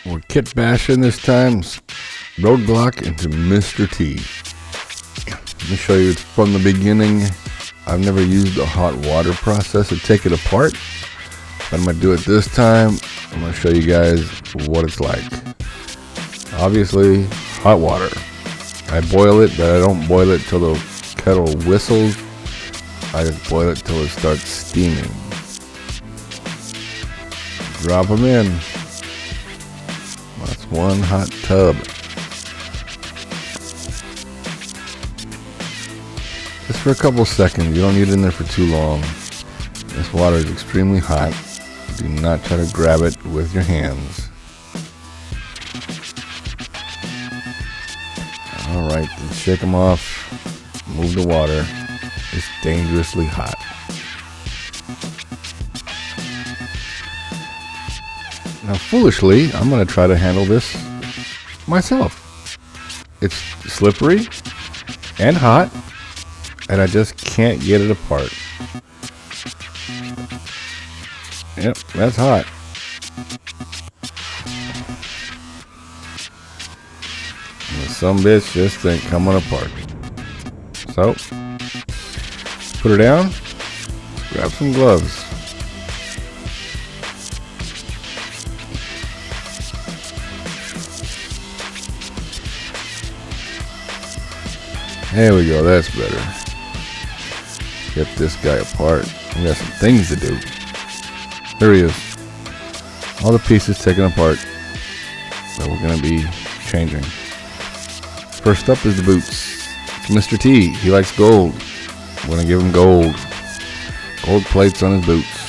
We're kit bashing this time. Roadblock into Mr. T. Let me show you from the beginning. I've never used a hot water process to take it apart. But I'm going to do it this time. I'm going to show you guys what it's like. Obviously, hot water. I boil it, but I don't boil it till the kettle whistles. I just boil it till it starts steaming. Drop them in. That's one hot tub. Just for a couple seconds. You don't need it in there for too long. This water is extremely hot. Do not try to grab it with your hands. Alright, then shake them off. Move the water. It's dangerously hot. Now, foolishly, I'm going to try to handle this myself. It's slippery and hot, and I just can't get it apart. Yep, that's hot. And some bitch just ain't coming apart. So, put her down, grab some gloves. There we go, that's better. Get this guy apart. We got some things to do. There he is. All the pieces taken apart that we're going to be changing. First up is the boots. It's Mr. T. He likes gold. I'm going to give him gold. Gold plates on his boots.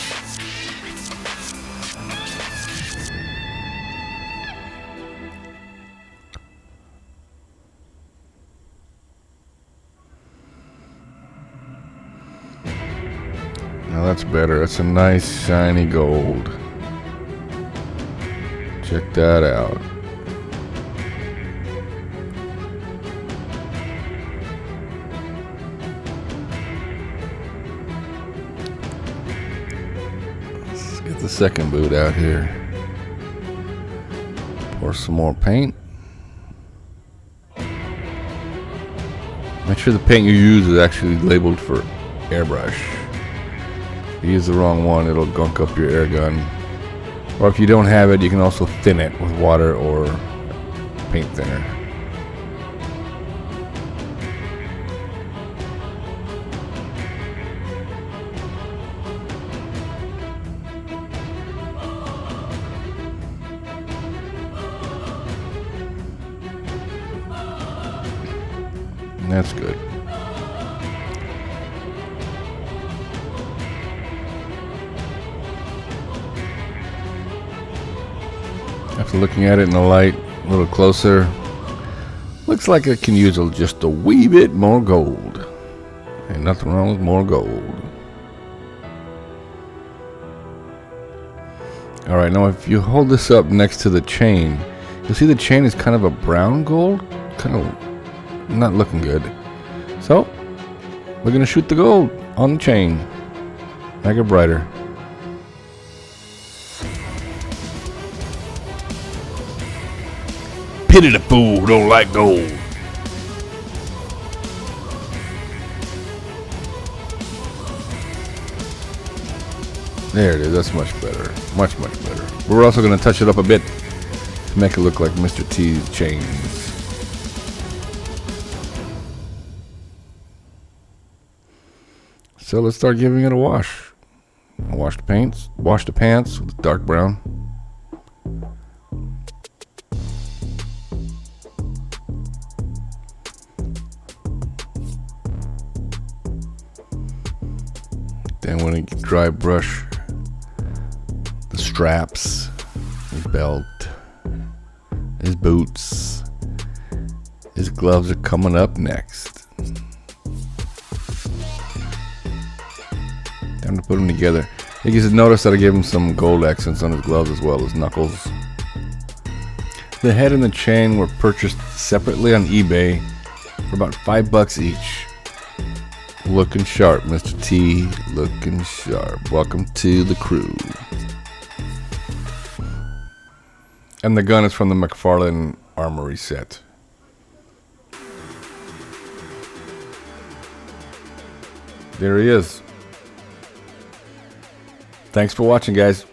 Now that's better. That's a nice shiny gold. Check that out. Let's get the second boot out here. Pour some more paint. Make sure the paint you use is actually labeled for airbrush. If you use the wrong one, it'll gunk up your air gun. Or if you don't have it, you can also thin it with water or paint thinner. And that's good. After looking at it in the light a little closer, looks like it can use just a wee bit more gold. Ain't nothing wrong with more gold. Alright, now if you hold this up next to the chain, you'll see the chain is kind of a brown gold. Kind of not looking good. So, we're going to shoot the gold on the chain. Make it brighter. Pity the fool who don't like gold. There it is. That's much better. Much, much better. We're also going to touch it up a bit to make it look like Mr. T's chains. So let's start giving it a wash. Wash the paints. Wash the pants with dark brown. Then when it dry brush the straps, his belt, his boots, his gloves are coming up next. Time to put them together. You can notice that I gave him some gold accents on his gloves as well as knuckles. The head and the chain were purchased separately on eBay for about $5 each. Looking sharp, Mr. T. Looking sharp. Welcome to the crew. And the gun is from the McFarlane Armory set. There he is. Thanks for watching, guys.